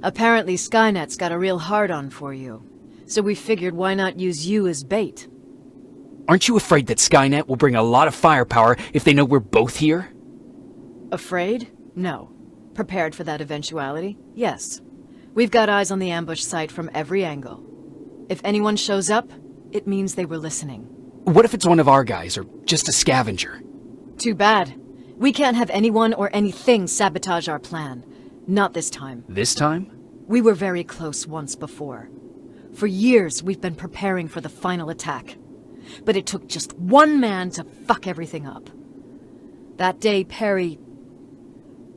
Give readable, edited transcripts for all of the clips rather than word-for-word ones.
Apparently Skynet's got a real hard-on for you. So we figured why not use you as bait? Aren't you afraid that Skynet will bring a lot of firepower if they know we're both here? Afraid? No. Prepared for that eventuality? Yes. We've got eyes on the ambush site from every angle. If anyone shows up, it means they were listening. What if it's one of our guys, or just a scavenger? Too bad. We can't have anyone or anything sabotage our plan. Not this time. This time? We were very close once before. For years, we've been preparing for the final attack. But it took just one man to fuck everything up. That day, Perry,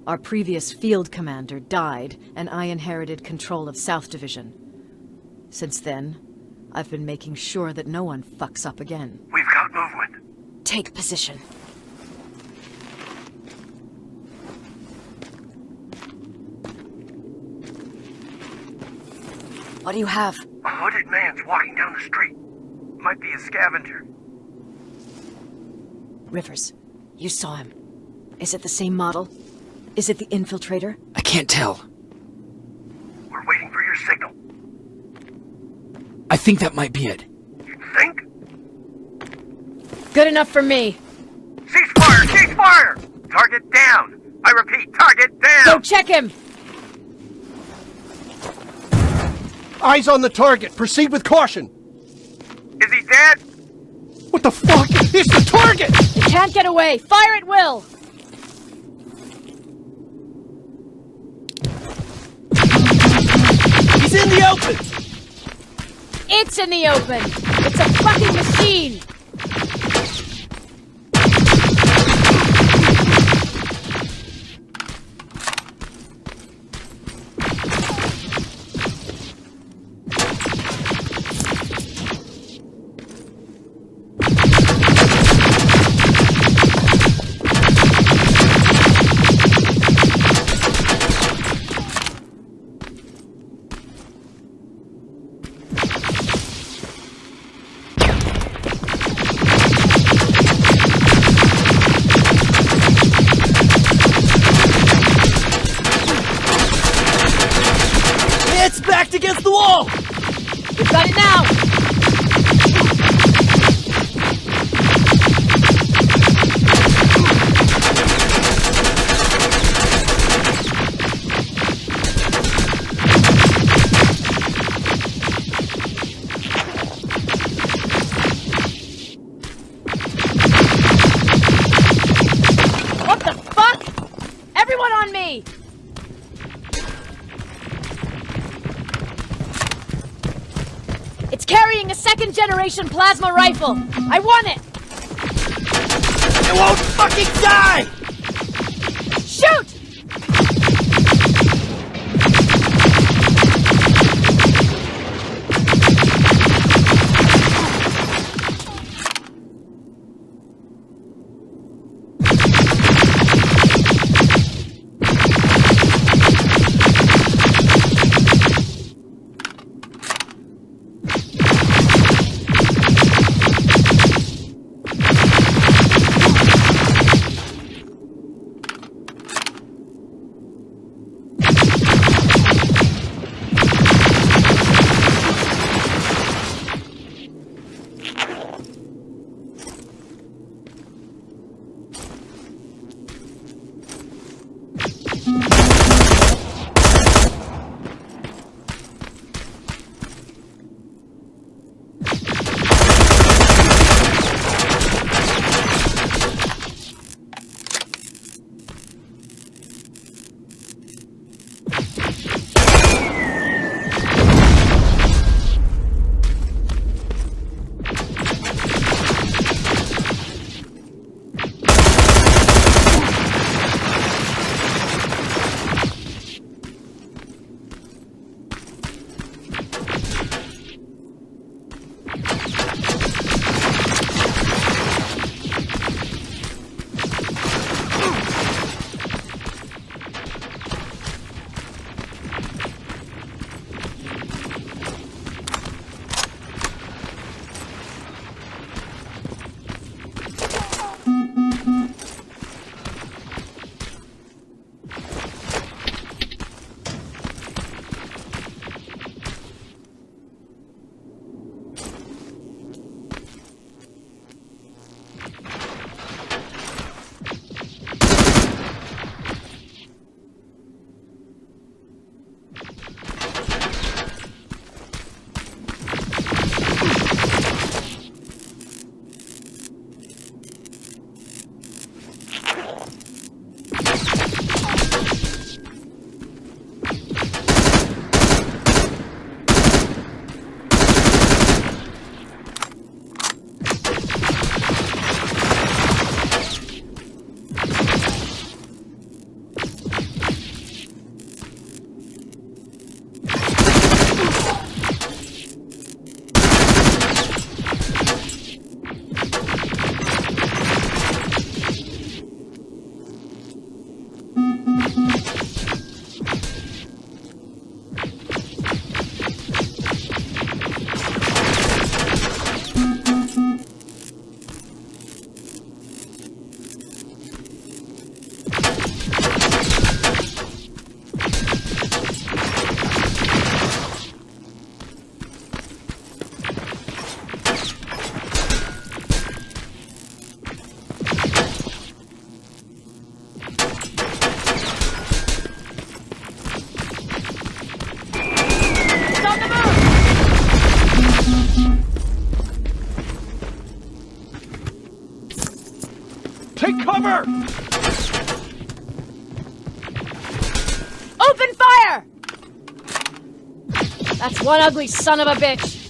our previous field commander, died, and I inherited control of South Division. Since then, I've been making sure that no one fucks up again. We've got movement. Take position. What do you have? A hooded man's walking down the street. Might be a scavenger. Rivers, you saw him. Is it the same model? Is it the infiltrator? I can't tell. We're waiting for your signal. I think that might be it. You think? Good enough for me. Cease fire! Cease fire! Target down! I repeat, target down! Go check him! Eyes on the target. Proceed with caution. Is he dead? What the fuck? It's the target! It can't get away. Fire at will! He's in the open! It's in the open! It's a fucking machine! It's backed against the wall! We've got it now! What the fuck? Everyone on me! It's carrying a second-generation plasma rifle! I want it! It won't fucking die! Shoot! That's one ugly son of a bitch!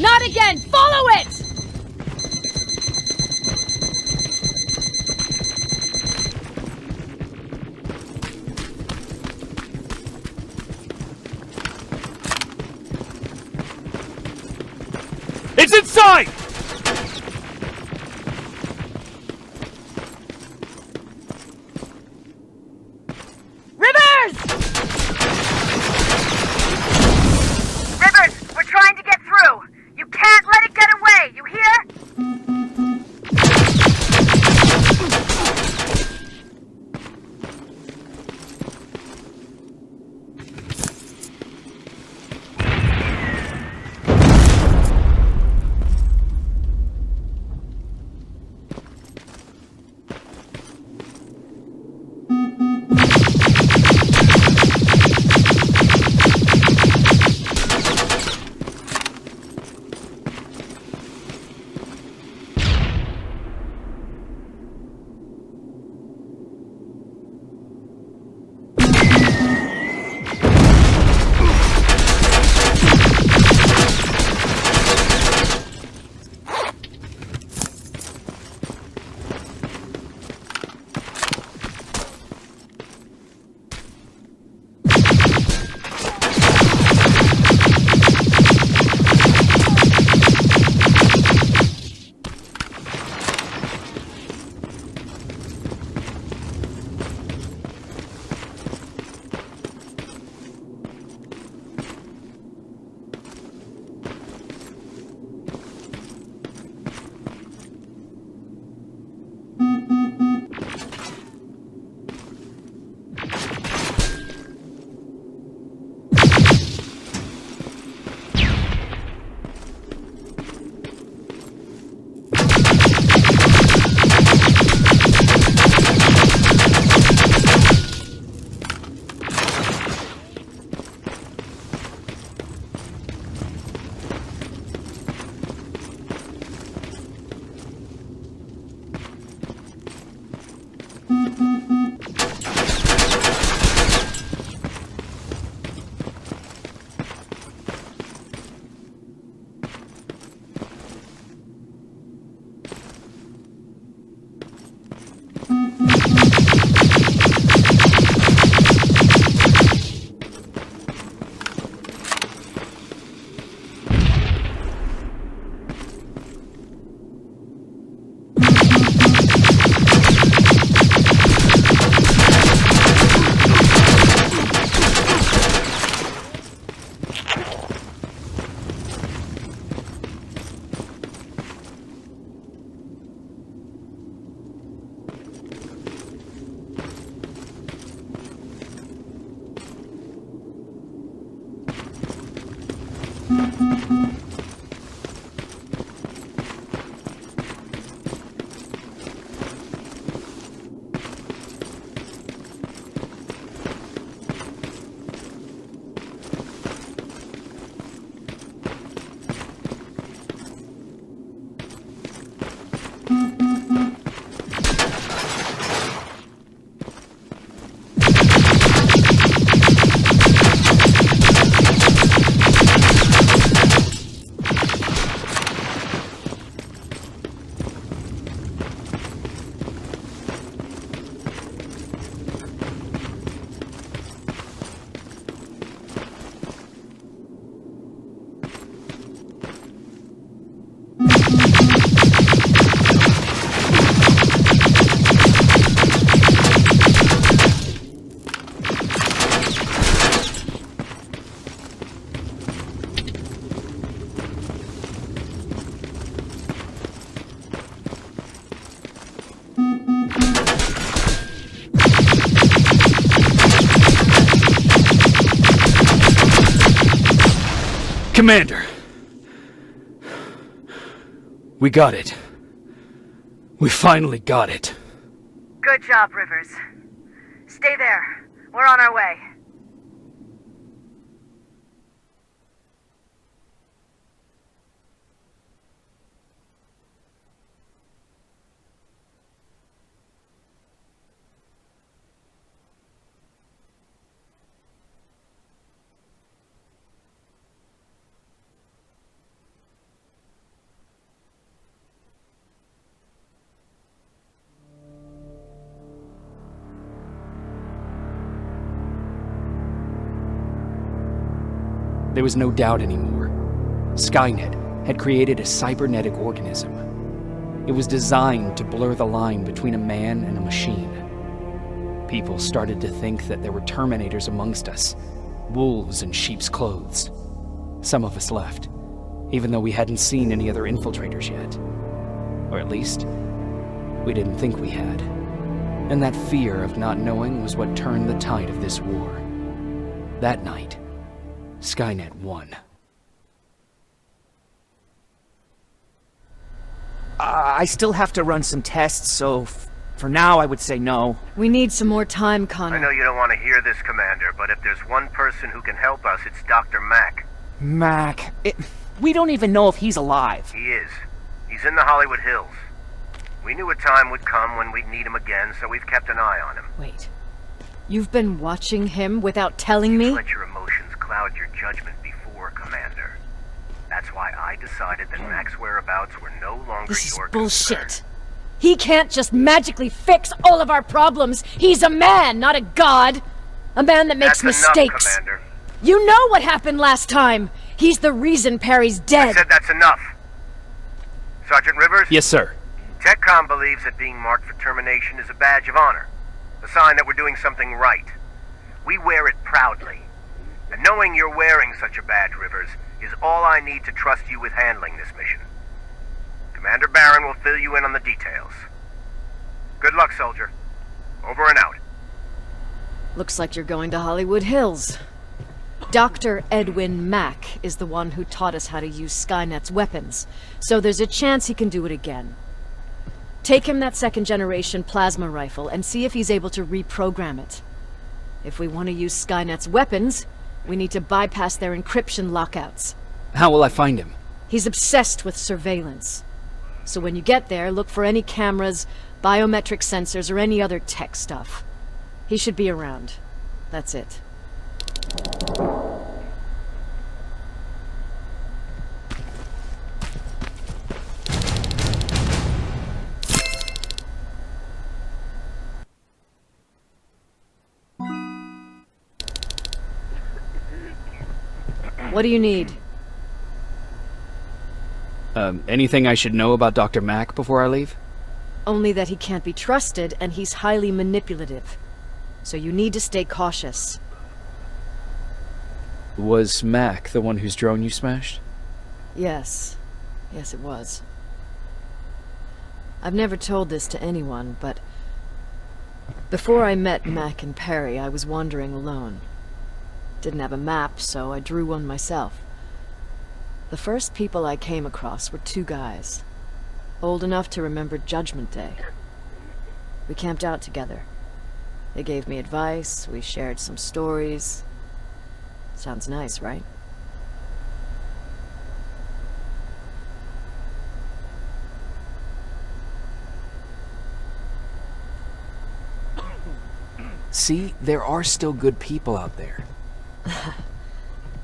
Not again! Follow it! It's inside! Rivers! Rivers, we're trying to get through. You can't let it get away, you hear? Commander! We got it. We finally got it. Good job, Rivers. Stay there. We're on our way. There was no doubt anymore. Skynet had created a cybernetic organism. It was designed to blur the line between a man and a machine. People started to think that there were Terminators amongst us, wolves in sheep's clothes. Some of us left, even though we hadn't seen any other infiltrators yet. Or at least, we didn't think we had. And that fear of not knowing was what turned the tide of this war. That night, Skynet won. I still have to run some tests, so for now I would say no. We need some more time, Connor. I know you don't want to hear this, Commander, but if there's one person who can help us, it's Dr. Mack. Mac, we don't even know if he's alive. He is. He's in the Hollywood Hills. We knew a time would come when we'd need him again, so we've kept an eye on him. Wait. You've been watching him without telling me? Let your emotions cloud your judgment before, Commander. That's why I decided that Mack's whereabouts were no longer This is your bullshit. concern. He can't just magically fix all of our problems. He's a man, not a god. A man that makes That's mistakes. enough, Commander. You know what happened last time. He's the reason Perry's I dead. said that's enough. Sergeant Rivers? Yes, sir. TechCom believes that being marked for termination is a badge of honor. A sign that we're doing something right. We wear it proudly. And knowing you're wearing such a badge, Rivers, is all I need to trust you with handling this mission. Commander Barron will fill you in on the details. Good luck, soldier. Over and out. Looks like you're going to Hollywood Hills. Dr. Edwin Mack is the one who taught us how to use Skynet's weapons, so there's a chance he can do it again. Take him that second-generation plasma rifle and see if he's able to reprogram it. If we want to use Skynet's weapons, we need to bypass their encryption lockouts. How will I find him? He's obsessed with surveillance. So when you get there, look for any cameras, biometric sensors, or any other tech stuff. He should be around. That's it. What do you need? Anything I should know about Dr. Mack before I leave? Only that he can't be trusted, and he's highly manipulative. So you need to stay cautious. Was Mack the one whose drone you smashed? Yes. Yes, it was. I've never told this to anyone, but before I met Mack and Perry, I was wandering alone. Didn't have a map, so I drew one myself. The first people I came across were two guys, old enough to remember Judgment Day. We camped out together. They gave me advice, we shared some stories. Sounds nice, right? See, there are still good people out there.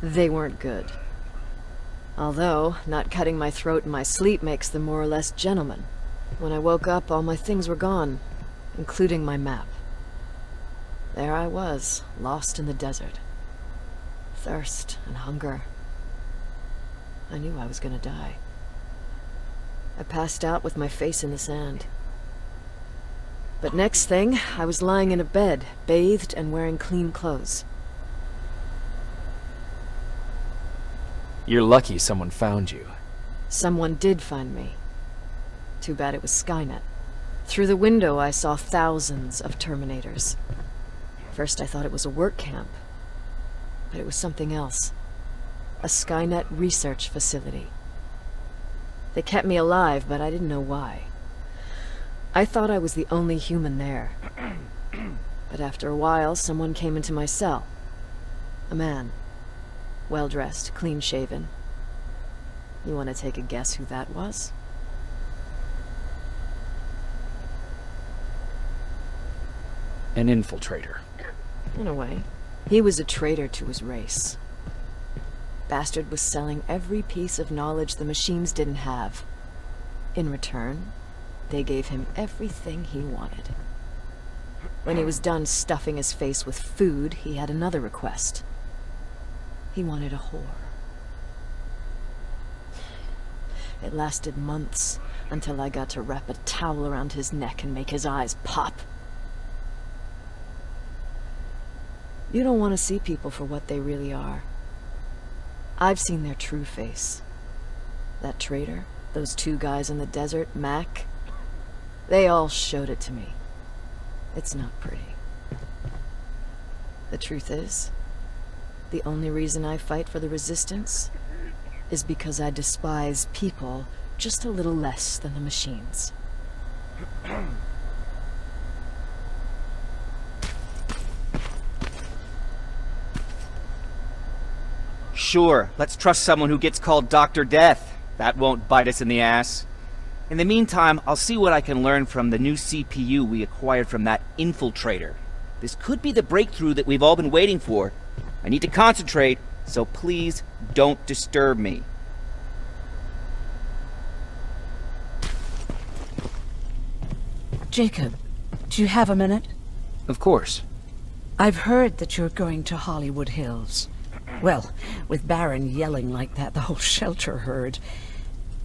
They weren't good. Although, not cutting my throat in my sleep makes them more or less gentlemen. When I woke up, all my things were gone, including my map. There I was, lost in the desert. Thirst and hunger. I knew I was gonna die. I passed out with my face in the sand. But next thing, I was lying in a bed, bathed and wearing clean clothes. You're lucky someone found you. Someone did find me. Too bad it was Skynet. Through the window, I saw thousands of Terminators. First, I thought it was a work camp, but it was something else. A Skynet research facility. They kept me alive, but I didn't know why. I thought I was the only human there. But after a while, someone came into my cell. A man. Well-dressed, clean-shaven. You want to take a guess who that was? An infiltrator. In a way. He was a traitor to his race. Bastard was selling every piece of knowledge the machines didn't have. In return, they gave him everything he wanted. When he was done stuffing his face with food, he had another request. He wanted a whore. It lasted months, until I got to wrap a towel around his neck and make his eyes pop. You don't want to see people for what they really are. I've seen their true face. That traitor, those two guys in the desert, Mac, they all showed it to me. It's not pretty. The truth is, the only reason I fight for the Resistance is because I despise people just a little less than the machines. Sure, let's trust someone who gets called Dr. Death. That won't bite us in the ass. In the meantime, I'll see what I can learn from the new CPU we acquired from that infiltrator. This could be the breakthrough that we've all been waiting for. I need to concentrate, so please don't disturb me. Jacob, do you have a minute? Of course. I've heard that you're going to Hollywood Hills. Well, with Baron yelling like that, the whole shelter heard.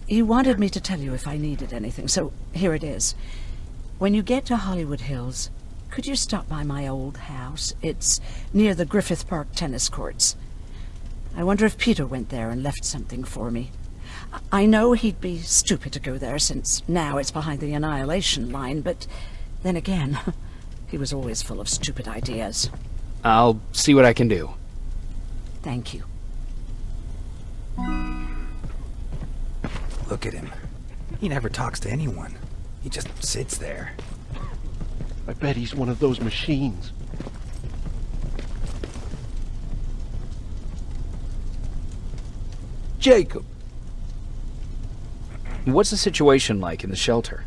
He wanted me to tell you if I needed anything, so here it is. When you get to Hollywood Hills, could you stop by my old house? It's near the Griffith Park tennis courts. I wonder if Peter went there and left something for me. I know he'd be stupid to go there, since now it's behind the Annihilation Line, but then again, he was always full of stupid ideas. I'll see what I can do. Thank you. Look at him. He never talks to anyone. He just sits there. I bet he's one of those machines. Jacob. What's the situation like in the shelter?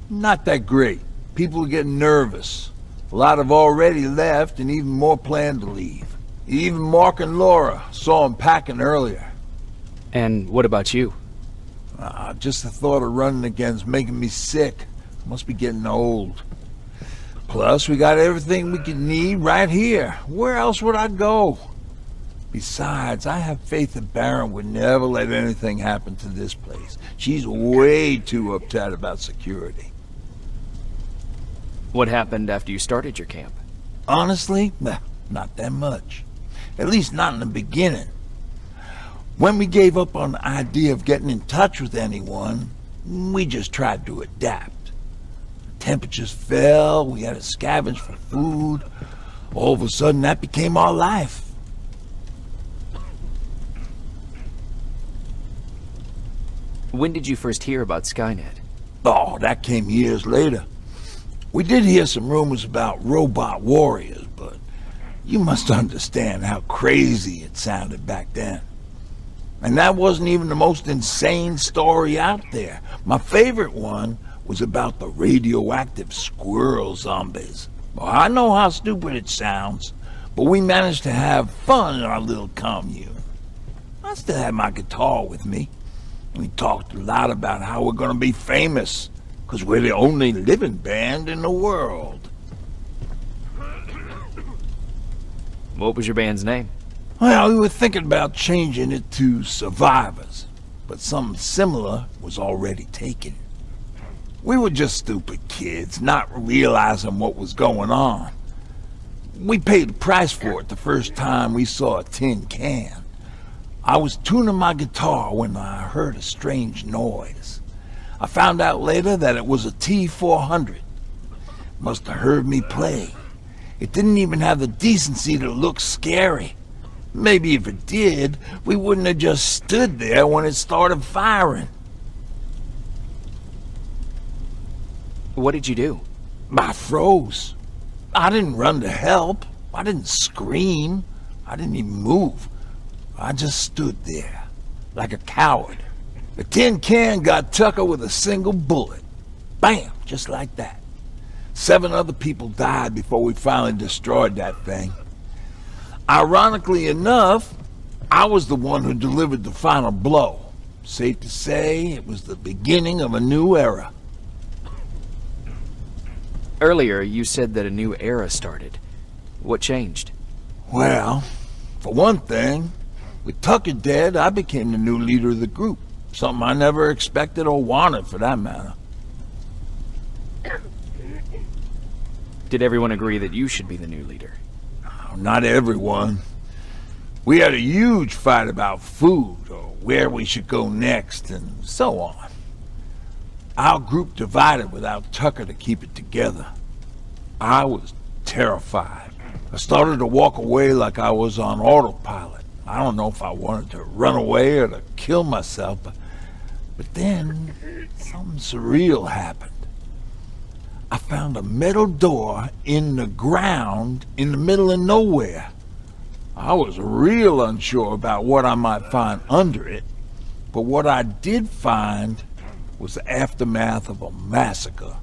Not that great. People are getting nervous. A lot have already left, and even more plan to leave. Even Mark and Laura saw him packing earlier. And what about you? Just the thought of running again's making me sick. Must be getting old. Plus, we got everything we could need right here. Where else would I go? Besides, I have faith that Baron would never let anything happen to this place. She's way too uptight about security. What happened after you started your camp? Honestly, not that much. At least not in the beginning. When we gave up on the idea of getting in touch with anyone, we just tried to adapt. Temperatures fell, we had to scavenge for food. All of a sudden, that became our life. When did you first hear about Skynet? Oh, that came years later. We did hear some rumors about robot warriors, but you must understand how crazy it sounded back then. And that wasn't even the most insane story out there. My favorite one was about the radioactive squirrel zombies. Well, I know how stupid it sounds, but we managed to have fun in our little commune. I still had my guitar with me. We talked a lot about how we're gonna be famous, because we're the only living band in the world. What was your band's name? Well, we were thinking about changing it to Survivors, but something similar was already taken. We were just stupid kids, not realizing what was going on. We paid the price for it the first time we saw a tin can. I was tuning my guitar when I heard a strange noise. I found out later that it was a T-400. Must have heard me play. It didn't even have the decency to look scary. Maybe if it did, we wouldn't have just stood there when it started firing. What did you do? I froze. I didn't run to help. I didn't scream. I didn't even move. I just stood there, like a coward. The tin can got Tucker with a single bullet. Bam! Just like that. 7 other people died before we finally destroyed that thing. Ironically enough, I was the one who delivered the final blow. Safe to say, it was the beginning of a new era. Earlier, you said that a new era started. What changed? Well, for one thing, with Tucker dead, I became the new leader of the group. Something I never expected or wanted, for that matter. Did everyone agree that you should be the new leader? Not everyone. We had a huge fight about food, or where we should go next, and so on. Our group divided without Tucker to keep it together. I was terrified. I started to walk away like I was on autopilot. I don't know if I wanted to run away or to kill myself, but then something surreal happened. I found a metal door in the ground in the middle of nowhere. I was real unsure about what I might find under it, but what I did find was the aftermath of a massacre.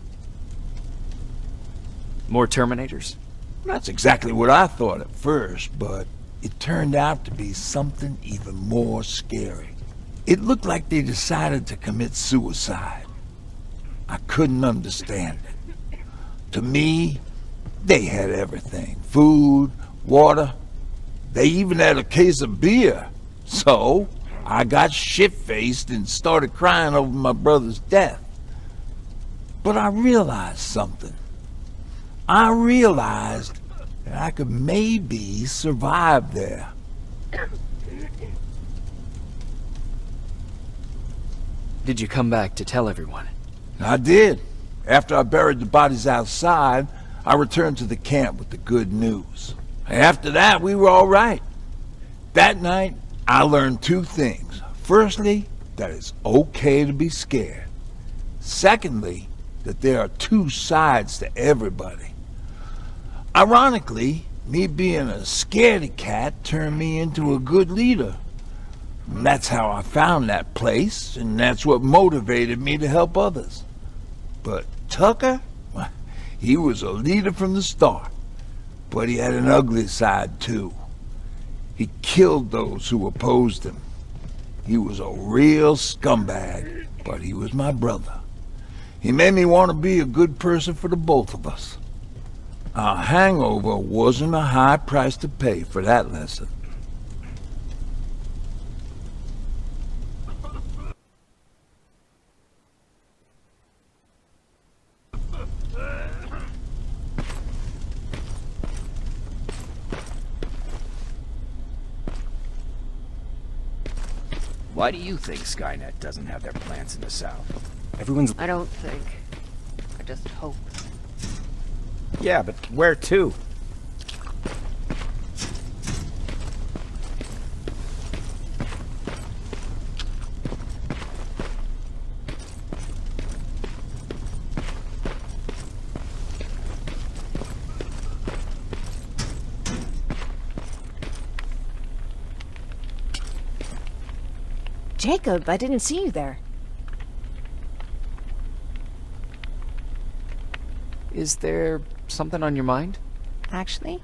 More Terminators? That's exactly what I thought at first, but it turned out to be something even more scary. It looked like they decided to commit suicide. I couldn't understand it. To me, they had everything. Food, water. They even had a case of beer. So, I got shit-faced and started crying over my brother's death. But I realized something. I realized that I could maybe survive there. Did you come back to tell everyone? I did. After I buried the bodies outside, I returned to the camp with the good news. After that, we were all right. That night, I learned 2 things. Firstly, that it's okay to be scared. Secondly, that there are 2 sides to everybody. Ironically, me being a scaredy cat turned me into a good leader. And that's how I found that place, and that's what motivated me to help others. But Tucker, he was a leader from the start, but he had an ugly side too. He killed those who opposed him. He was a real scumbag, but he was my brother. He made me want to be a good person for the both of us. A hangover wasn't a high price to pay for that lesson. Why do you think Skynet doesn't have their plants in the South? Everyone's... I don't think. I just hope. Yeah, but where to? Jacob, I didn't see you there. Is there something on your mind? Actually,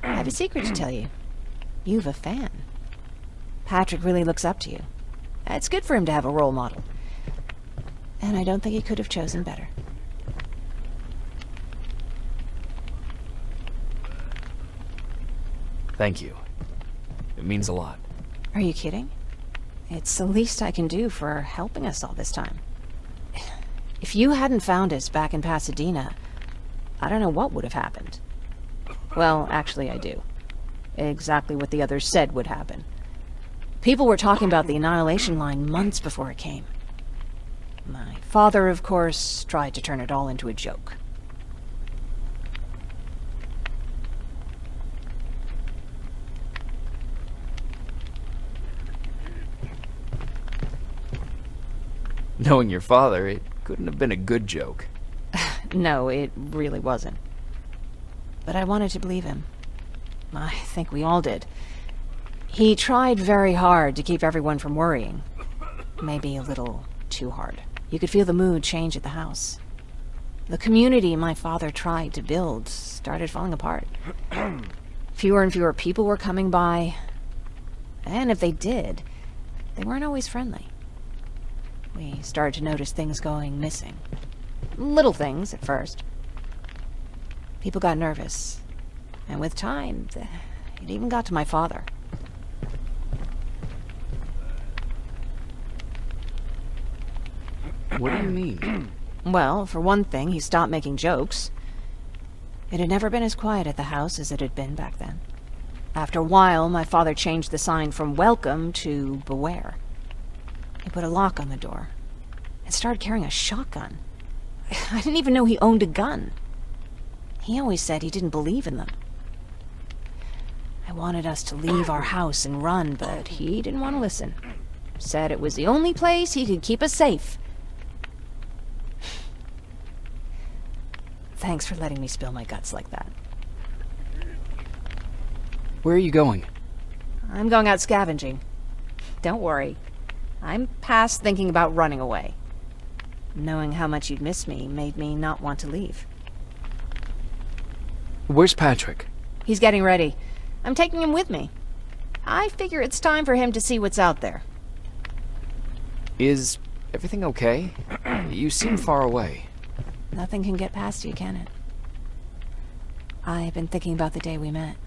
I have a secret to tell you. You've a fan. Patrick really looks up to you. It's good for him to have a role model. And I don't think he could have chosen better. Thank you. It means a lot. Are you kidding? It's the least I can do for helping us all this time. If you hadn't found us back in Pasadena, I don't know what would have happened. Well, actually I do. Exactly what the others said would happen. People were talking about the Annihilation Line months before it came. My father, of course, tried to turn it all into a joke. Knowing your father, it couldn't have been a good joke. No, it really wasn't. But I wanted to believe him. I think we all did. He tried very hard to keep everyone from worrying. Maybe a little too hard. You could feel the mood change at the house. The community my father tried to build started falling apart. Fewer and fewer people were coming by. And if they did, they weren't always friendly. We started to notice things going missing. Little things at first. People got nervous. And with time, it even got to my father. What do you mean? Well, for one thing, he stopped making jokes. It had never been as quiet at the house as it had been back then. After a while, my father changed the sign from welcome to beware. He put a lock on the door and started carrying a shotgun. I didn't even know he owned a gun. He always said he didn't believe in them. I wanted us to leave our house and run, but he didn't want to listen. Said it was the only place he could keep us safe. Thanks for letting me spill my guts like that. Where are you going? I'm going out scavenging. Don't worry. I'm past thinking about running away. Knowing how much you'd miss me made me not want to leave. Where's Patrick? He's getting ready. I'm taking him with me. I figure it's time for him to see what's out there. Is everything okay? You seem far away. Nothing can get past you, can it? I've been thinking about the day we met.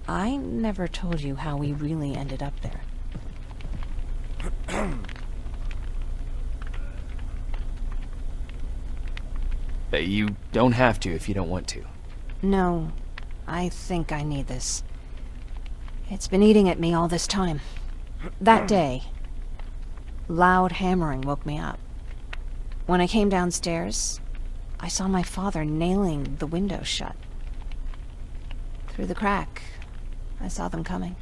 I never told you how we really ended up there. You don't have to if you don't want to. No, I think I need this. It's been eating at me all this time. That day, loud hammering woke me up. When I came downstairs, I saw my father nailing the window shut. Through the crack, I saw them coming.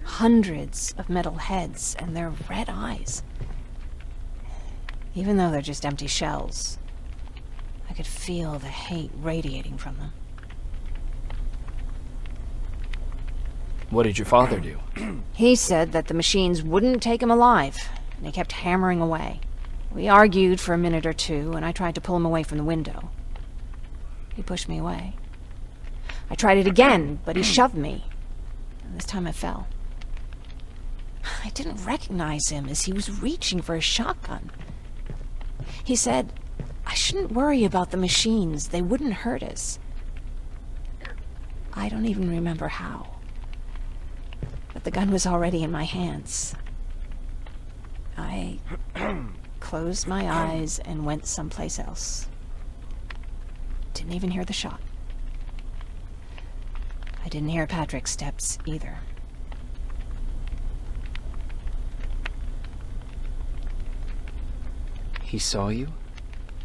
Hundreds of metal heads and their red eyes. Even though they're just empty shells, I could feel the hate radiating from them. What did your father do? He said that the machines wouldn't take him alive, and he kept hammering away. We argued for a minute or two, and I tried to pull him away from the window. He pushed me away. I tried it again, but he shoved me, and this time I fell. I didn't recognize him as he was reaching for a shotgun. He said, I shouldn't worry about the machines. They wouldn't hurt us. I don't even remember how. But the gun was already in my hands. I closed my eyes and went someplace else. Didn't even hear the shot. I didn't hear Patrick's steps either. He saw you?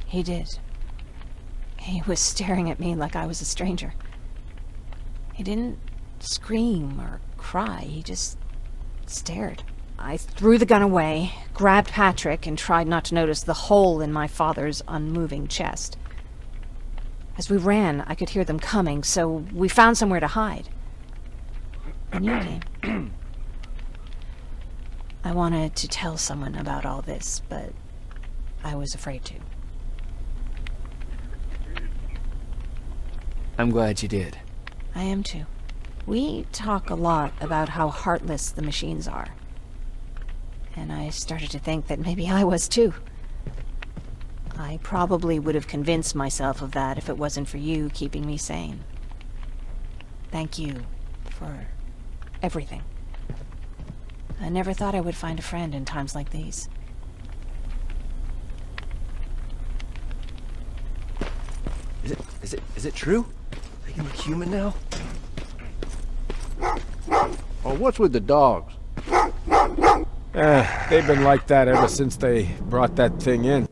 He did. He was staring at me like I was a stranger. He didn't scream or cry, he just stared. I threw the gun away, grabbed Patrick, and tried not to notice the hole in my father's unmoving chest. As we ran, I could hear them coming, so we found somewhere to hide. And you came. I wanted to tell someone about all this, but I was afraid to. I'm glad you did. I am too. We talk a lot about how heartless the machines are. And I started to think that maybe I was too. I probably would have convinced myself of that if it wasn't for you keeping me sane. Thank you for everything. I never thought I would find a friend in times like these. Is it true? They can look human now? Oh, what's with the dogs? They've been like that ever since they brought that thing in.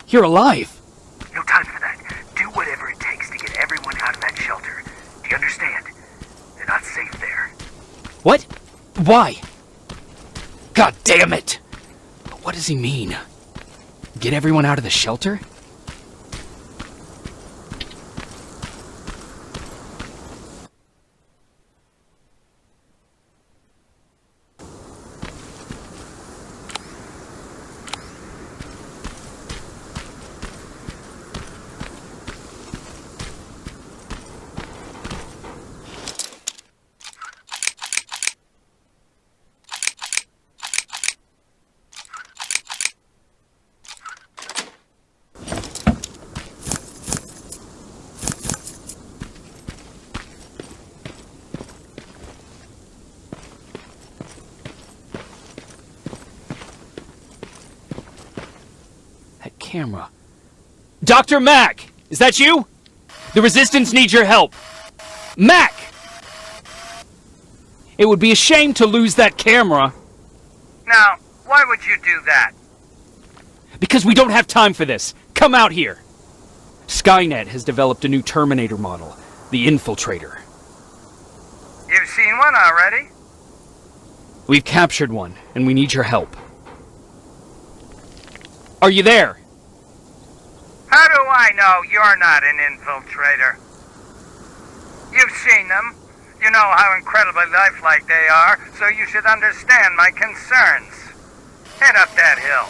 You're alive! No time for that. Do whatever it takes to get everyone out of that shelter. Do you understand? They're not safe there. What? Why? God damn it! What does he mean? Get everyone out of the shelter? Camera. Dr. Mack! Is that you? The Resistance needs your help. Mack! It would be a shame to lose that camera. Now, why would you do that? Because we don't have time for this. Come out here. Skynet has developed a new Terminator model, the Infiltrator. You've seen one already? We've captured one, and we need your help. Are you there? How do I know you're not an infiltrator? You've seen them. You know how incredibly lifelike they are, so you should understand my concerns. Head up that hill.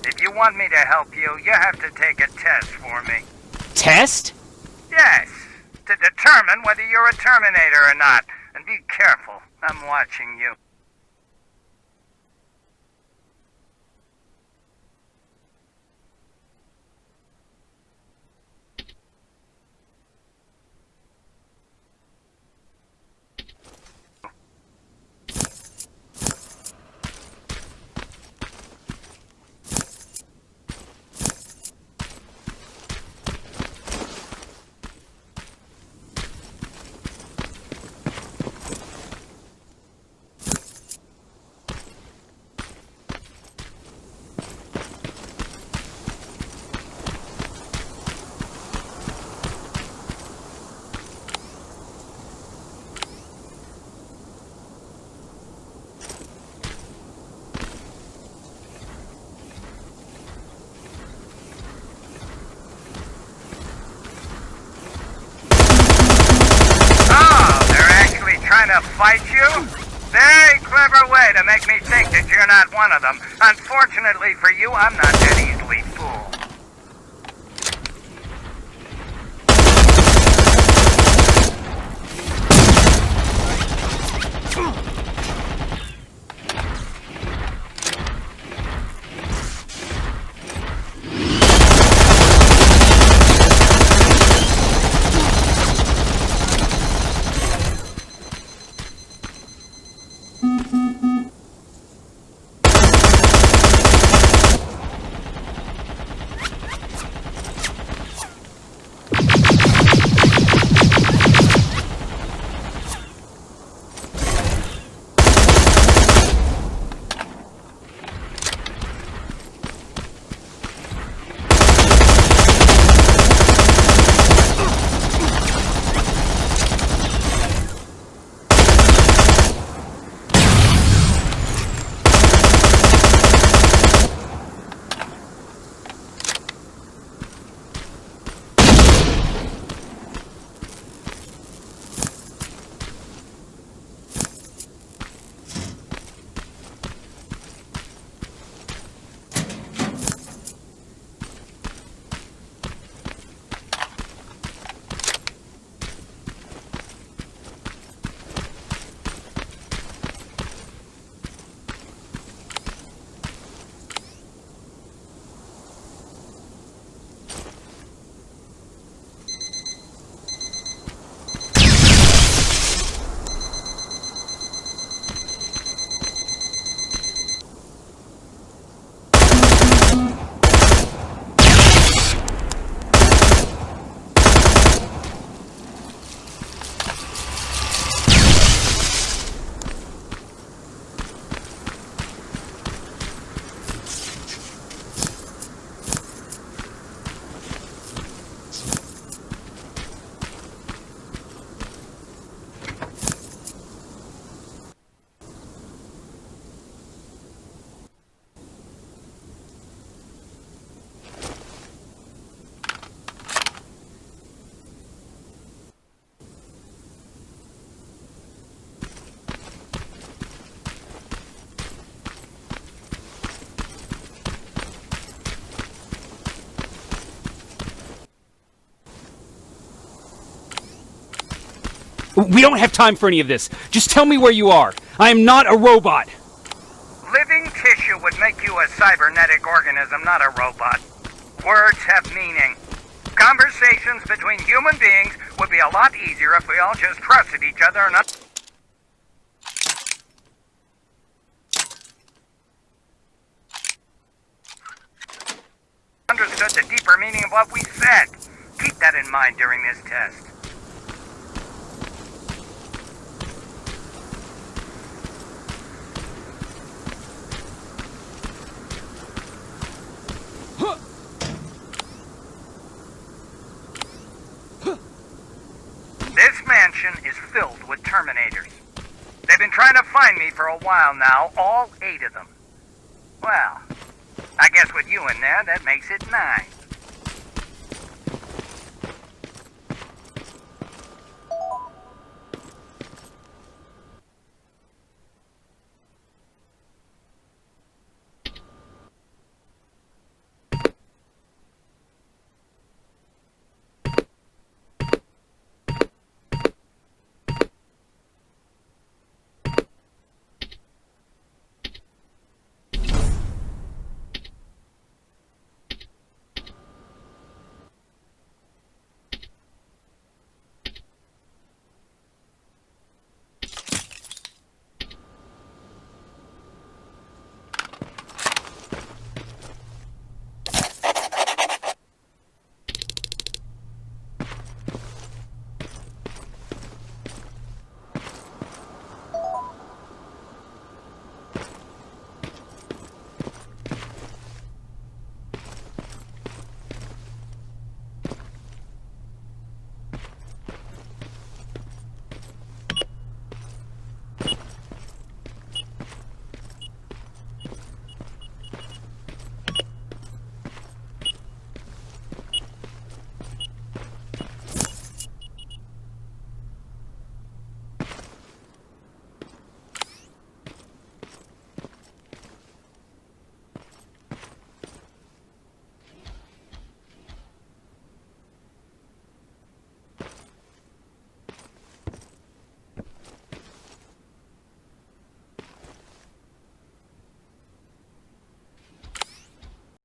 If you want me to help you, you have to take a test for me. Test? Yes, to determine whether you're a Terminator or not. And be careful, I'm watching you. To fight you? Very clever way to make me think that you're not one of them. Unfortunately for you, I'm not that easily fooled. We don't have time for any of this. Just tell me where you are. I am not a robot. Living tissue would make you a cybernetic organism, not a robot. Words have meaning. Conversations between human beings would be a lot easier if we all just trusted each other and understood the deeper meaning of what we said. Keep that in mind during this test. This mansion is filled with Terminators. They've been trying to find me for a while now, all 8 of them. Well, I guess with you in there, that makes it 9.